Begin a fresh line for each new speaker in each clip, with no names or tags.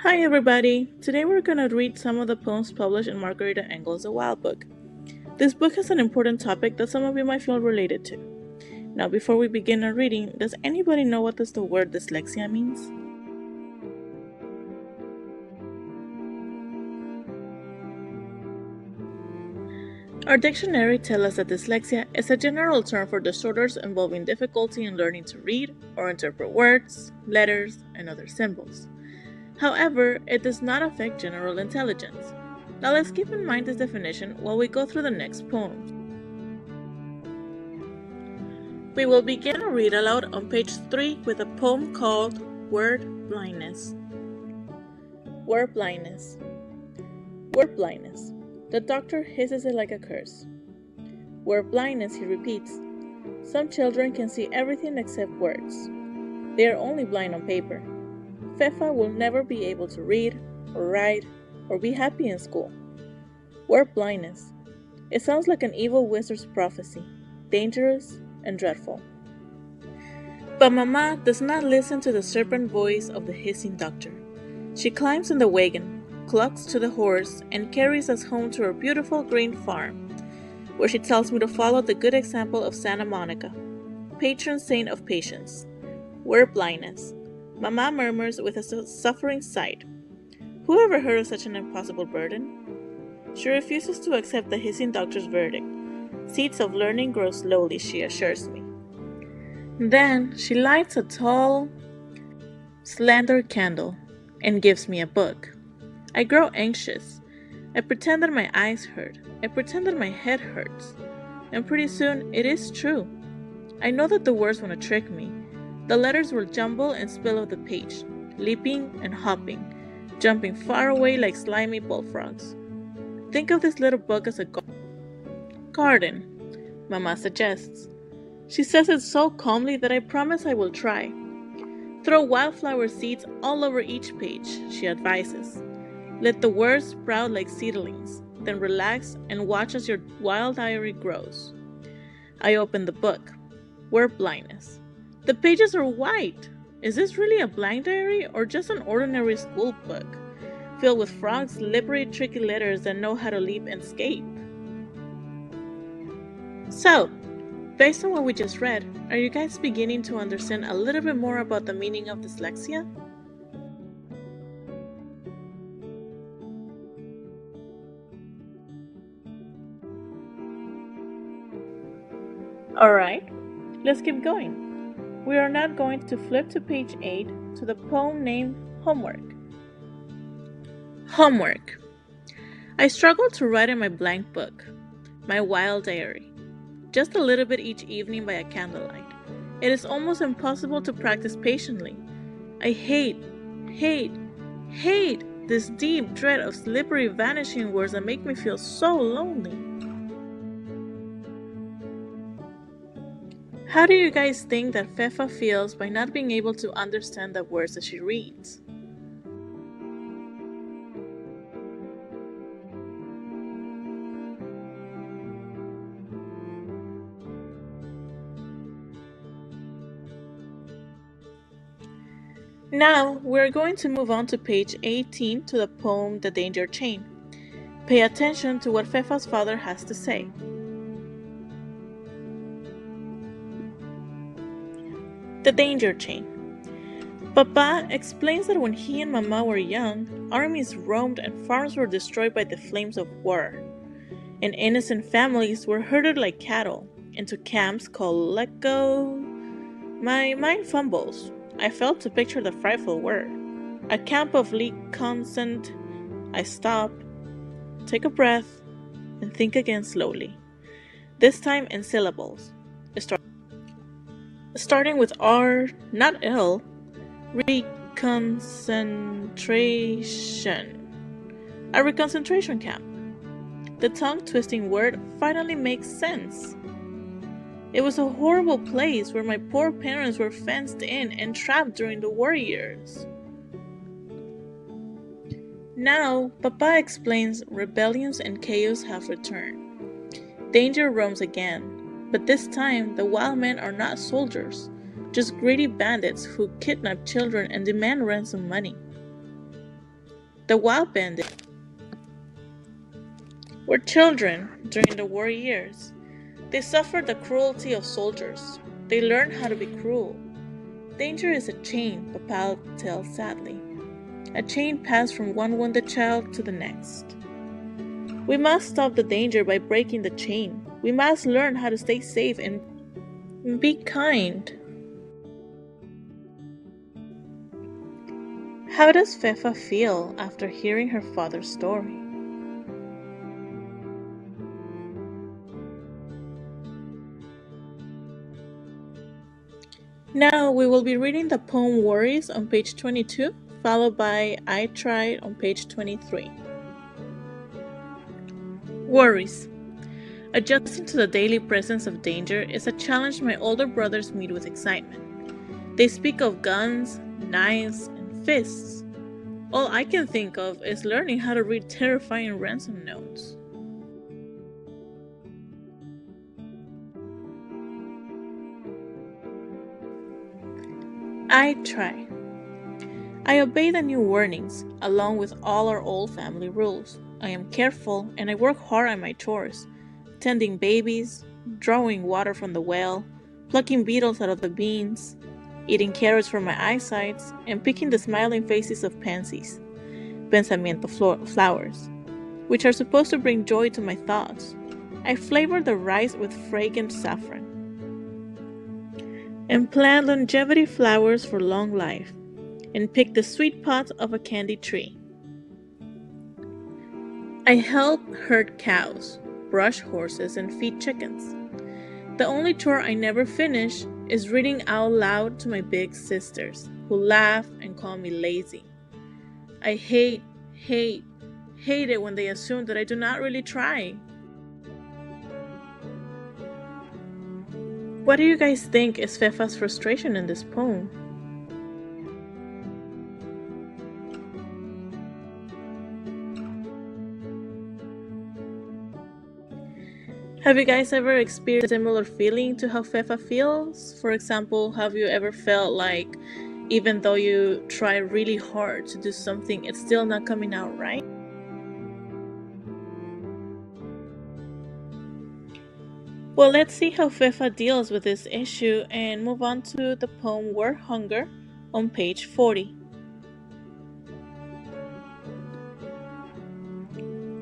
Hi everybody! Today we're going to read some of the poems published in Margarita Engel's The Wild Book. This book has an important topic that some of you might feel related to. Now before we begin our reading, does anybody know what the word dyslexia means? Our dictionary tells us that dyslexia is a general term for disorders involving difficulty in learning to read or interpret words, letters, and other symbols. However, it does not affect general intelligence. Now let's keep in mind this definition while we go through the next poems. We will begin our read aloud on page 3 with a poem called Word Blindness. Word blindness. Word blindness. The doctor hisses it like a curse. Word blindness, he repeats. Some children can see everything except words. They are only blind on paper. Fefa will never be able to read, or write, or be happy in school. Word blindness. It sounds like an evil wizard's prophecy, dangerous and dreadful. But Mama does not listen to the serpent voice of the hissing doctor. She climbs in the wagon, clucks to the horse, and carries us home to her beautiful green farm, where she tells me to follow the good example of Santa Monica, patron saint of patience. Word blindness. Mama murmurs with a suffering sigh. Who ever heard of such an impossible burden? She refuses to accept the hissing doctor's verdict. Seeds of learning grow slowly, she assures me. Then she lights a tall, slender candle and gives me a book. I grow anxious. I pretend that my eyes hurt. I pretend that my head hurts. And pretty soon it is true. I know that the words want to trick me. The letters will jumble and spill off the page, leaping and hopping, jumping far away like slimy bullfrogs. Think of this little book as a garden, Mama suggests. She says it so calmly that I promise I will try. Throw wildflower seeds all over each page, she advises. Let the words sprout like seedlings, then relax and watch as your wild diary grows. I open the book. Word blindness. The pages are white. Is this really a blank diary or just an ordinary school book, filled with frogs' slippery, tricky letters that know how to leap and escape? So, based on what we just read, are you guys beginning to understand a little bit more about the meaning of dyslexia? Alright, let's keep going. We are now going to flip to page 8 to the poem named Homework. Homework. I struggle to write in my blank book, my wild diary, just a little bit each evening by a candlelight. It is almost impossible to practice patiently. I hate this deep dread of slippery vanishing words that make me feel so lonely. How do you guys think that Fefa feels by not being able to understand the words that she reads? Now, we're going to move on to page 18 to the poem The Danger Chain. Pay attention to what Fefa's father has to say. The Danger Chain. Papa explains that when he and Mama were young, armies roamed and farms were destroyed by the flames of war, and innocent families were herded like cattle into camps called let go. My mind fumbles. I failed to picture the frightful word. A camp of consent. I stop, take a breath, and think again slowly. This time in syllables. Starting with R, not L. Reconcentration. A reconcentration camp. The tongue-twisting word finally makes sense. It was a horrible place where my poor parents were fenced in and trapped during the war years. Now, Papa explains rebellions and chaos have returned. Danger roams again, but this time the wild men are not soldiers, just greedy bandits who kidnap children and demand ransom money. The wild bandits were children during the war years. They suffered the cruelty of soldiers. They learned how to be cruel. Danger is a chain, Papa tells sadly. A chain passed from one wounded child to the next. We must stop the danger by breaking the chain. We must learn how to stay safe and be kind. How does Fefa feel after hearing her father's story? Now we will be reading the poem Worries on page 22, followed by I Tried on page 23. Worries. Adjusting to the daily presence of danger is a challenge my older brothers meet with excitement. They speak of guns, knives, and fists. All I can think of is learning how to read terrifying ransom notes. I try. I obey the new warnings, along with all our old family rules. I am careful and I work hard on my chores, tending babies, drawing water from the well, plucking beetles out of the beans, eating carrots for my eyesight, and picking the smiling faces of pansies, pensamiento flowers, which are supposed to bring joy to my thoughts. I flavor the rice with fragrant saffron, and plant longevity flowers for long life, and pick the sweet pods of a candy tree. I help herd cows, brush horses, and feed chickens. The only chore I never finish is reading out loud to my big sisters, who laugh and call me lazy. I hate it when they assume that I do not really try. What do you guys think is Fefa's frustration in this poem? Have you guys ever experienced a similar feeling to how Fefa feels? For example, have you ever felt like even though you try really hard to do something, it's still not coming out right? Well, let's see how Fefa deals with this issue and move on to the poem Word Hunger on page 40.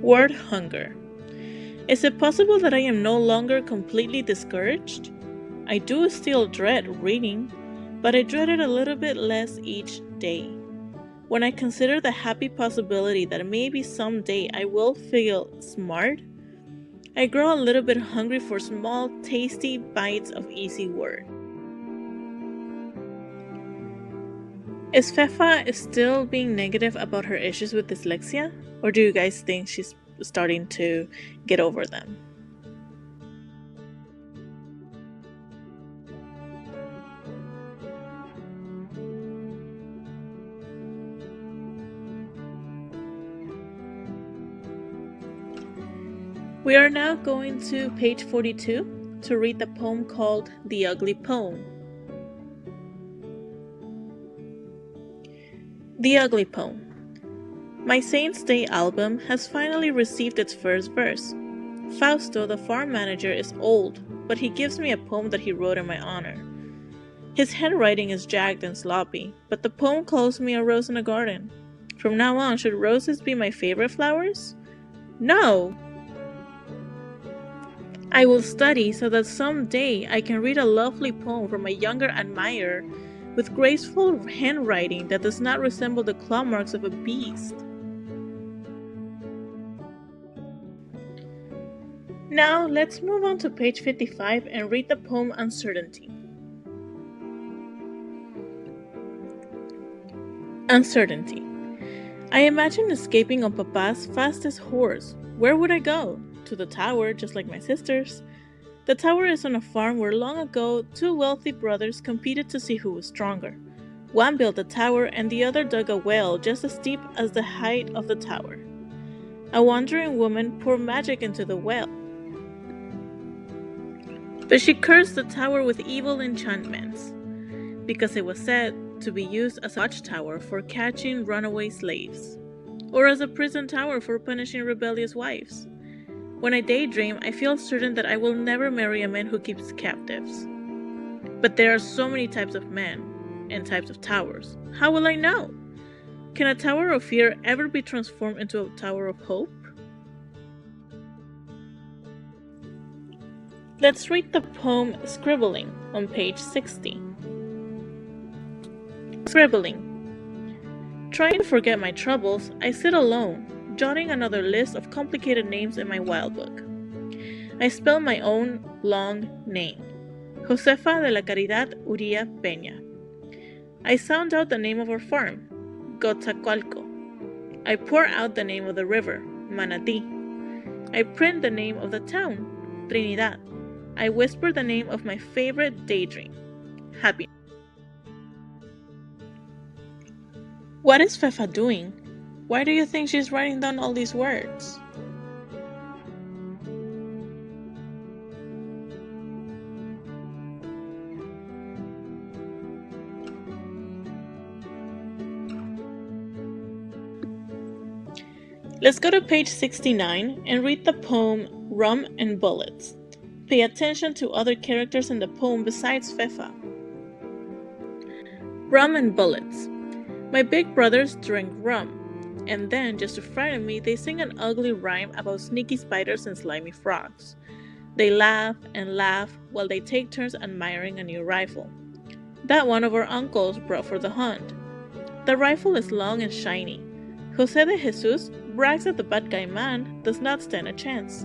Word Hunger. Is it possible that I am no longer completely discouraged? I do still dread reading, but I dread it a little bit less each day. When I consider the happy possibility that maybe someday I will feel smart, I grow a little bit hungry for small, tasty bites of easy word. Is Fefa still being negative about her issues with dyslexia? Or do you guys think she's starting to get over them? We are now going to page 42 to read the poem called The Ugly Poem. The Ugly Poem. My Saints' Day album has finally received its first verse. Fausto, the farm manager, is old, but he gives me a poem that he wrote in my honor. His handwriting is jagged and sloppy, but the poem calls me a rose in a garden. From now on, should roses be my favorite flowers? No! I will study so that someday I can read a lovely poem from a younger admirer with graceful handwriting that does not resemble the claw marks of a beast. Now let's move on to page 55 and read the poem Uncertainty. Uncertainty. I imagine escaping on Papa's fastest horse. Where would I go? To the tower, just like my sisters. The tower is on a farm where long ago 2 wealthy brothers competed to see who was stronger. One built a tower and the other dug a well just as steep as the height of the tower. A wandering woman poured magic into the well, but she cursed the tower with evil enchantments, because it was said to be used as a watchtower for catching runaway slaves. or as a prison tower for punishing rebellious wives. When I daydream, I feel certain that I will never marry a man who keeps captives. But there are so many types of men and types of towers. How will I know? Can a tower of fear ever be transformed into a tower of hope? Let's read the poem Scribbling on page 60. Scribbling. Trying to forget my troubles, I sit alone, jotting another list of complicated names in my wild book. I spell my own long name, Josefa de la Caridad Uría Peña. I sound out the name of our farm, Coatzacoalco. I pour out the name of the river, Manatí. I print the name of the town, Trinidad. I whisper the name of my favorite daydream, Happiness. What is Fefa doing? Why do you think she's writing down all these words? Let's go to page 69 and read the poem Rum and Bullets. Pay attention to other characters in the poem besides Fefa. Rum and Bullets. My big brothers drink rum, and then, just to frighten me, they sing an ugly rhyme about sneaky spiders and slimy frogs. They laugh and laugh while they take turns admiring a new rifle that one of our uncles brought for the hunt. The rifle is long and shiny. Jose de Jesus brags that the bad guy man does not stand a chance.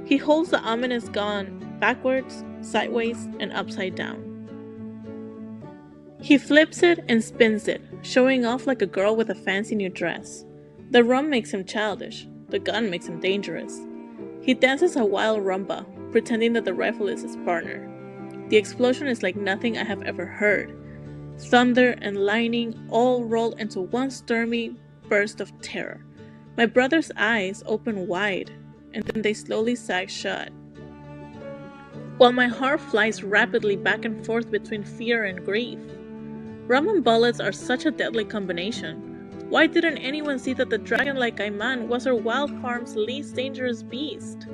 He holds the ominous gun backwards, sideways, and upside down. He flips it and spins it, showing off like a girl with a fancy new dress. The rum makes him childish. The gun makes him dangerous. He dances a wild rumba, pretending that the rifle is his partner. The explosion is like nothing I have ever heard. Thunder and lightning all roll into one stormy burst of terror. My brother's eyes open wide, and then they slowly sag shut. While my heart flies rapidly back and forth between fear and grief. Rum and bullets are such a deadly combination. Why didn't anyone see that the dragon-like Caiman was our wild farm's least dangerous beast?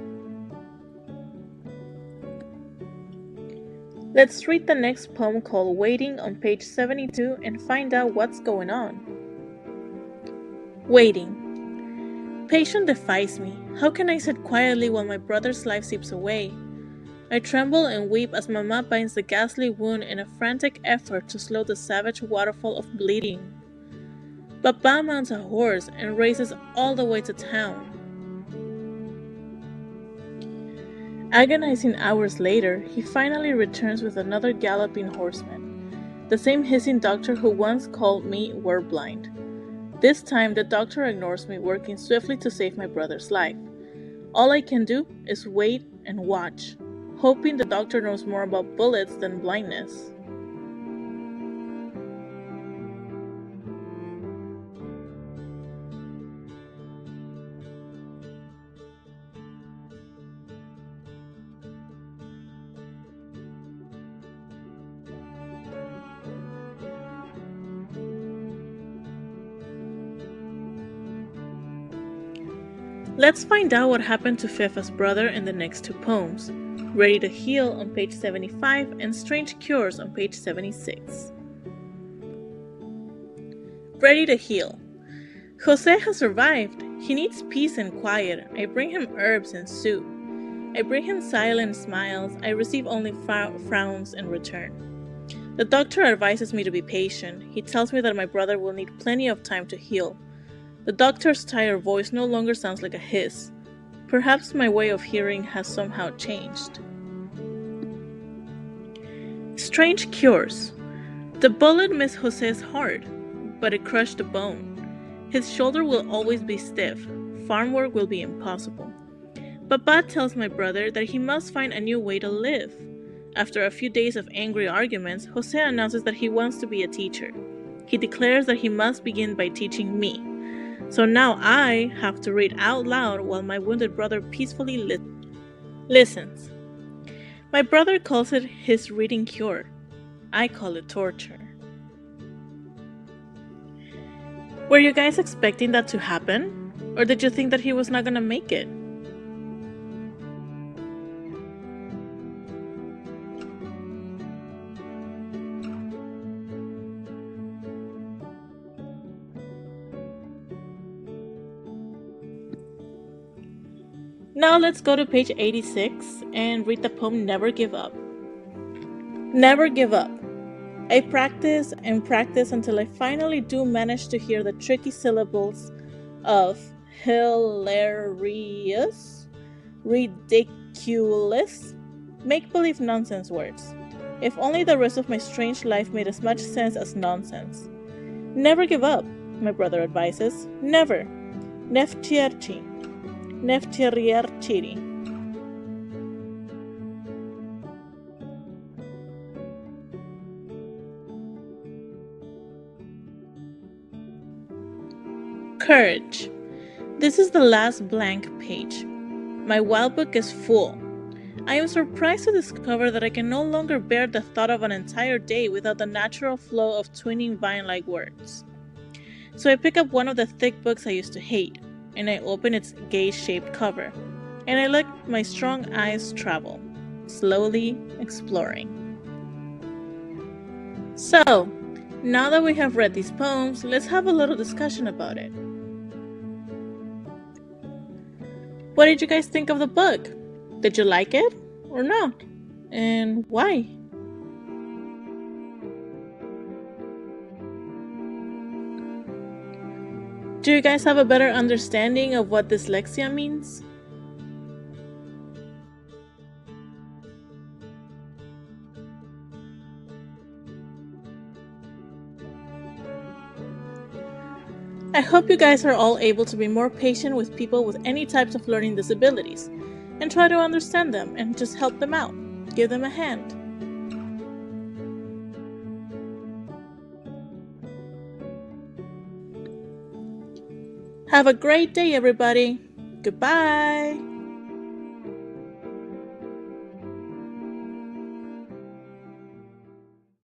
Let's read the next poem called Waiting on page 72 and find out what's going on. Waiting. Patience defies me. How can I sit quietly while my brother's life seeps away? I tremble and weep as Mama binds the ghastly wound in a frantic effort to slow the savage waterfall of bleeding. Papa mounts a horse and races all the way to town. Agonizing hours later, he finally returns with another galloping horseman, the same hissing doctor who once called me word blind. This time, the doctor ignores me, working swiftly to save my brother's life. All I can do is wait and watch, hoping the doctor knows more about bullets than blindness. Let's find out what happened to Fefa's brother in the next two poems, Ready to Heal on page 75 and Strange Cures on page 76. Ready to Heal. Jose has survived. He needs peace and quiet. I bring him herbs and soup. I bring him silent smiles. I receive only frowns in return. The doctor advises me to be patient. He tells me that my brother will need plenty of time to heal. The doctor's tired voice no longer sounds like a hiss. Perhaps my way of hearing has somehow changed. Strange Cures. The bullet missed Jose's heart, but it crushed the bone. His shoulder will always be stiff. Farm work will be impossible. Papa tells my brother that he must find a new way to live. After a few days of angry arguments, Jose announces that he wants to be a teacher. He declares that he must begin by teaching me. So now I have to read out loud while my wounded brother peacefully listens. My brother calls it his reading cure. I call it torture. Were you guys expecting that to happen? Or did you think that he was not gonna make it? Now let's go to page 86 and read the poem Never Give Up. Never give up. I practice and practice until I finally do manage to hear the tricky syllables of hilarious, ridiculous, make-believe nonsense words. If only the rest of my strange life made as much sense as nonsense. Never give up, my brother advises. Never. Neftierchi. Neftierchiri. Courage. This is the last blank page. My wild book is full. I am surprised to discover that I can no longer bear the thought of an entire day without the natural flow of twinning vine-like words. So I pick up one of the thick books I used to hate, and I open its gay-shaped cover, and I let my strong eyes travel, slowly exploring. So, now that we have read these poems, let's have a little discussion about it. What did you guys think of the book? Did you like it or not? And why? Do you guys have a better understanding of what dyslexia means? I hope you guys are all able to be more patient with people with any types of learning disabilities and try to understand them and just help them out. Give them a hand. Have a great day, everybody. Goodbye.